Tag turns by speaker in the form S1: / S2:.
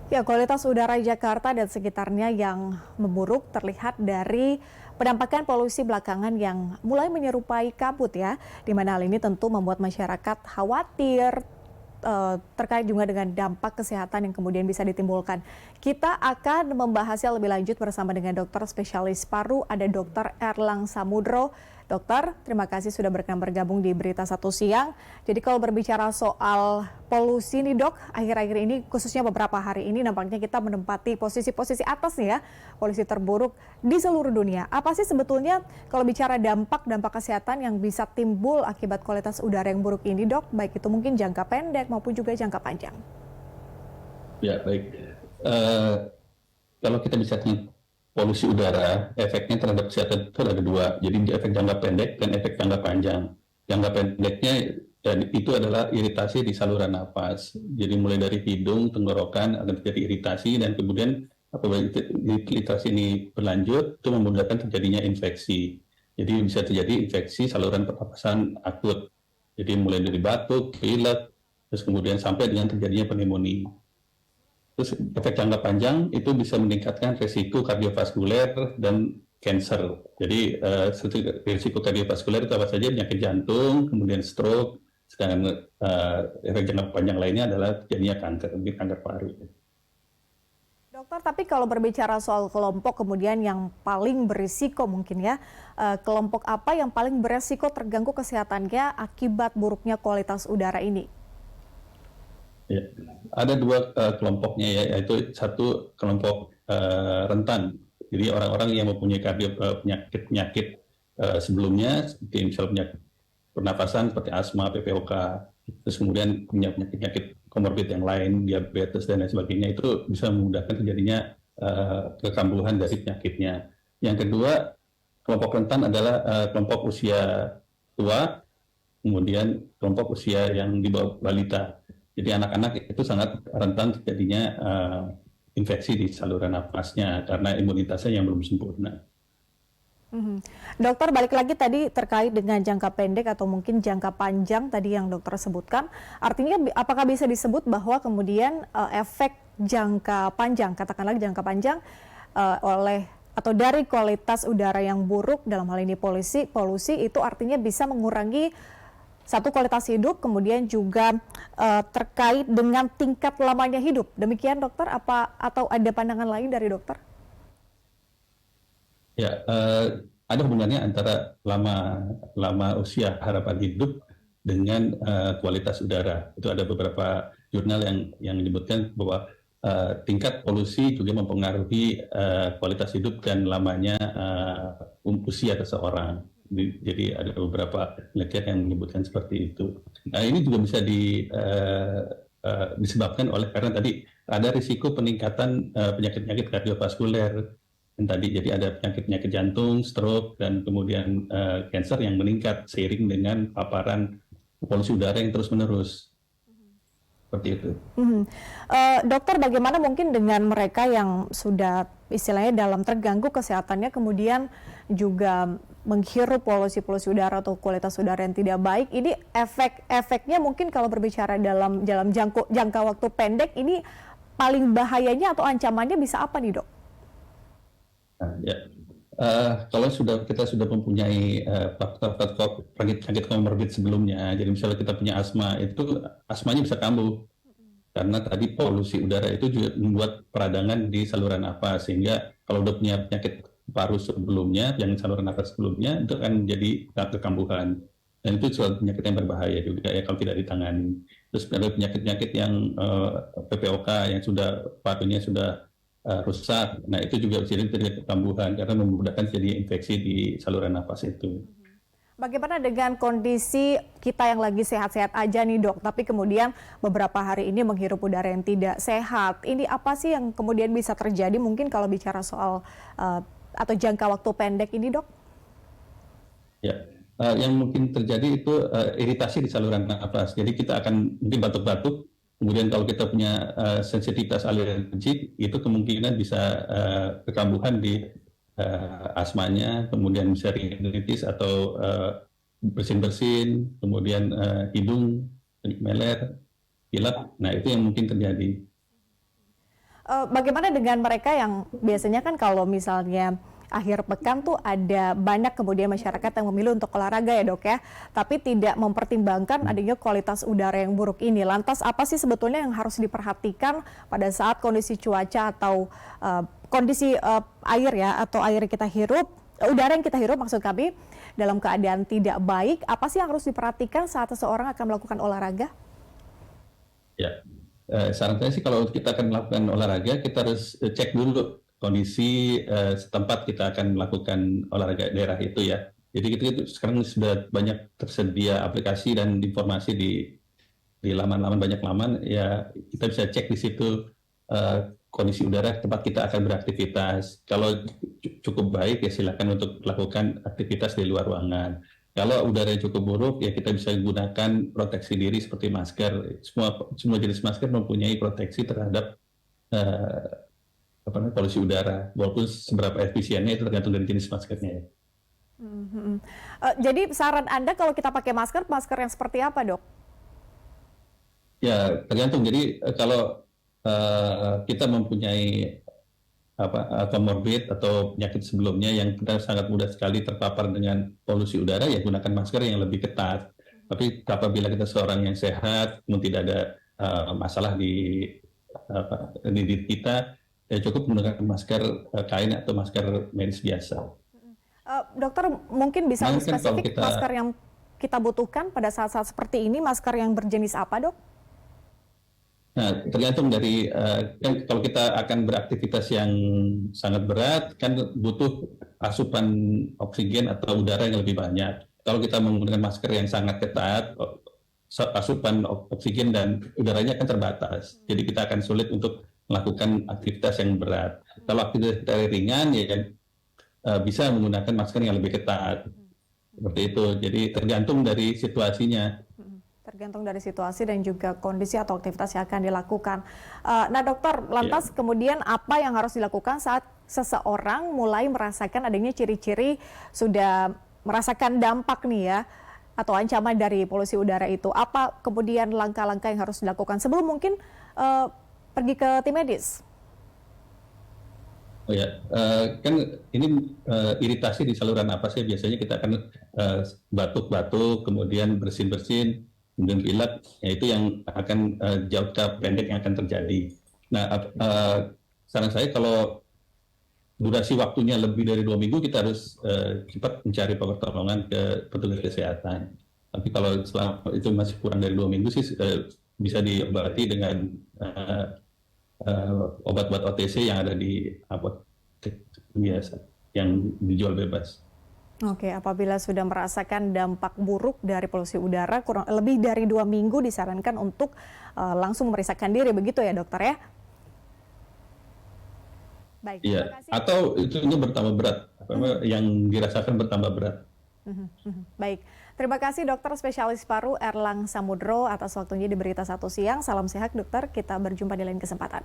S1: Ya, kualitas udara Jakarta dan sekitarnya yang memburuk terlihat dari penampakan polusi belakangan yang mulai menyerupai kabut ya, di mana hal ini tentu membuat masyarakat khawatir terkait juga dengan dampak kesehatan yang kemudian bisa ditimbulkan. Kita akan membahasnya lebih lanjut bersama dengan dokter spesialis paru, ada Dr. Erlang Samudro. Dokter, terima kasih sudah bergabung di Berita Satu Siang. Jadi kalau berbicara soal polusi nih dok, akhir-akhir ini khususnya beberapa hari ini nampaknya kita menempati posisi-posisi atas nih ya, polusi terburuk di seluruh dunia. Apa sih sebetulnya kalau bicara dampak kesehatan yang bisa timbul akibat kualitas udara yang buruk ini dok, baik itu mungkin jangka pendek maupun juga jangka panjang?
S2: Ya, baik. Eh, Kalau kita bicara tentang polusi udara, efeknya terhadap kesehatan itu ada dua. Jadi efek jangka pendek dan efek jangka panjang. Jangka pendeknya itu adalah iritasi di saluran nafas. Jadi mulai dari hidung, tenggorokan akan terjadi iritasi dan kemudian apabila iritasi ini berlanjut, itu memudahkan terjadinya infeksi. Jadi bisa terjadi infeksi saluran pernapasan akut. Jadi mulai dari batuk, pilek, terus kemudian sampai dengan terjadinya pneumonia. Terus efek jangka panjang itu bisa meningkatkan risiko kardiovaskuler dan kanker. Jadi risiko kardiovaskuler itu apa saja? Penyakit jantung, kemudian stroke. Sedangkan efek jangka panjang lainnya adalah terjadinya kanker paru.
S1: Dokter, tapi kalau berbicara soal kelompok kemudian yang paling berisiko mungkin ya, kelompok apa yang paling berisiko terganggu kesehatannya akibat buruknya kualitas udara ini?
S2: Ya. Ada dua kelompoknya ya, yaitu satu kelompok rentan. Jadi orang-orang yang mempunyai penyakit-penyakit sebelumnya, seperti misalnya penyakit pernapasan seperti asma, PPOK, terus kemudian punya penyakit komorbid yang lain, diabetes dan lain sebagainya, itu bisa memudahkan terjadinya kekambuhan dari penyakitnya. Yang kedua, kelompok rentan adalah kelompok usia tua, kemudian kelompok usia yang di bawah balita. Jadi anak-anak itu sangat rentan terjadinya infeksi di saluran nafasnya karena imunitasnya yang belum sempurna.
S1: Dokter, balik lagi tadi terkait dengan jangka pendek atau mungkin jangka panjang tadi yang dokter sebutkan. Artinya apakah bisa disebut bahwa kemudian efek jangka panjang, katakanlah jangka panjang oleh atau dari kualitas udara yang buruk dalam hal ini polusi itu artinya bisa mengurangi satu kualitas hidup, kemudian juga terkait dengan tingkat lamanya hidup. Demikian dokter, apa atau ada pandangan lain dari dokter?
S2: Ya, ada hubungannya antara lama usia harapan hidup dengan kualitas udara. Itu ada beberapa jurnal yang menyebutkan bahwa tingkat polusi juga mempengaruhi kualitas hidup dan lamanya usia seseorang. Jadi ada beberapa penelitian yang menyebutkan seperti itu. Nah, ini juga bisa disebabkan oleh karena tadi ada risiko peningkatan penyakit-penyakit kardiovaskuler. Dan tadi jadi ada penyakit-penyakit jantung, stroke, dan kemudian kanker yang meningkat seiring dengan paparan polusi udara yang terus-menerus. Seperti itu.
S1: Dokter, bagaimana mungkin dengan mereka yang sudah istilahnya dalam terganggu kesehatannya kemudian juga menghirup polusi udara atau kualitas udara yang tidak baik, ini efeknya mungkin kalau berbicara dalam jangka waktu pendek ini paling bahayanya atau ancamannya bisa apa nih dok?
S2: Nah, ya. Kalau kita sudah mempunyai faktor-faktor penyakit komorbid sebelumnya, jadi misalnya kita punya asma, itu asmanya bisa kambuh karena tadi polusi udara itu juga membuat peradangan di saluran nafas, sehingga kalau udah punya penyakit paru sebelumnya, yang saluran nafas sebelumnya, itu akan menjadi kekambuhan. Dan itu suatu penyakit yang berbahaya juga ya kalau tidak ditangani. Terus ada penyakit-penyakit yang PPOK yang parunya sudah rusak. Nah, itu juga bisa terjadi kekambuhan karena memudahkan jadi infeksi di saluran nafas itu.
S1: Bagaimana dengan kondisi kita yang lagi sehat-sehat aja nih dok, tapi kemudian beberapa hari ini menghirup udara yang tidak sehat. Ini apa sih yang kemudian bisa terjadi mungkin kalau bicara soal atau jangka waktu pendek ini dok?
S2: Ya, yang mungkin terjadi itu iritasi di saluran nafas. Jadi kita akan mungkin batuk-batuk. Kemudian kalau kita punya sensitivitas alergi, itu kemungkinan bisa kekambuhan di asmanya, kemudian bisa rinitis atau bersin-bersin, kemudian hidung meler, pilek. Nah, itu yang mungkin terjadi.
S1: Bagaimana dengan mereka yang biasanya kan kalau misalnya akhir pekan tuh ada banyak kemudian masyarakat yang memilih untuk olahraga ya dok ya, tapi tidak mempertimbangkan adanya kualitas udara yang buruk ini. Lantas apa sih sebetulnya yang harus diperhatikan pada saat kondisi cuaca atau kondisi air ya, atau air yang kita hirup, udara yang kita hirup maksud kami, dalam keadaan tidak baik, apa sih yang harus diperhatikan saat seseorang akan melakukan olahraga?
S2: Ya, saran saya sih kalau kita akan melakukan olahraga, kita harus cek dulu kondisi setempat kita akan melakukan olahraga daerah itu ya. Jadi itu sekarang sudah banyak tersedia aplikasi dan informasi di laman-laman, banyak laman ya, kita bisa cek di situ kondisi udara tempat kita akan beraktivitas. Kalau cukup baik ya silakan untuk melakukan aktivitas di luar ruangan. Kalau udara yang cukup buruk ya kita bisa gunakan proteksi diri seperti masker. Semua jenis masker mempunyai proteksi terhadap polusi udara. Walaupun seberapa efisiennya itu tergantung dari jenis maskernya.
S1: Jadi saran Anda kalau kita pakai masker, masker yang seperti apa dok?
S2: Ya tergantung. Jadi kalau kita mempunyai comorbid atau penyakit sebelumnya yang kita sangat mudah sekali terpapar dengan polusi udara, ya gunakan masker yang lebih ketat. Tapi apabila kita seorang yang sehat, namun tidak ada masalah di diri kita, ya cukup menggunakan masker kain atau masker medis biasa.
S1: Dokter mungkin bisa
S2: Nah, kan kalau
S1: spesifik masker yang kita butuhkan pada saat-saat seperti ini, masker yang berjenis apa dok?
S2: Nah, tergantung dari kan kalau kita akan beraktivitas yang sangat berat kan butuh asupan oksigen atau udara yang lebih banyak. Kalau kita menggunakan masker yang sangat ketat, asupan oksigen dan udaranya akan terbatas. Jadi kita akan sulit untuk melakukan aktivitas yang berat. Kalau aktivitas kita ringan ya bisa menggunakan masker yang lebih ketat. Seperti itu. Jadi tergantung dari situasinya.
S1: Tergantung dari situasi dan juga kondisi atau aktivitas yang akan dilakukan. Nah dokter, lantas kemudian apa yang harus dilakukan saat seseorang mulai merasakan adanya ciri-ciri sudah merasakan dampak nih ya, atau ancaman dari polusi udara itu? Apa kemudian langkah-langkah yang harus dilakukan sebelum mungkin pergi ke tim medis?
S2: Oh ya, kan ini iritasi di saluran napasnya biasanya kita akan batuk-batuk, kemudian bersin-bersin, kemudian pilek, ya itu yang akan jangka pendek yang akan terjadi. Nah, saran saya kalau durasi waktunya lebih dari 2 minggu, kita harus cepat mencari pertolongan ke petugas kesehatan. Tapi kalau selama itu masih kurang dari 2 minggu sih bisa diobati dengan obat-obat OTC yang ada di apotek biasa yang dijual bebas.
S1: Oke, apabila sudah merasakan dampak buruk dari polusi udara kurang lebih dari 2 minggu disarankan untuk langsung memeriksakan diri, begitu ya dokter ya? Baik,
S2: Iya,
S1: terima kasih.
S2: atau itu bertambah berat, yang dirasakan bertambah berat.
S1: Baik, terima kasih dokter spesialis paru Erlang Samudro atas waktunya di Berita Satu Siang. Salam sehat dokter, kita berjumpa di lain kesempatan.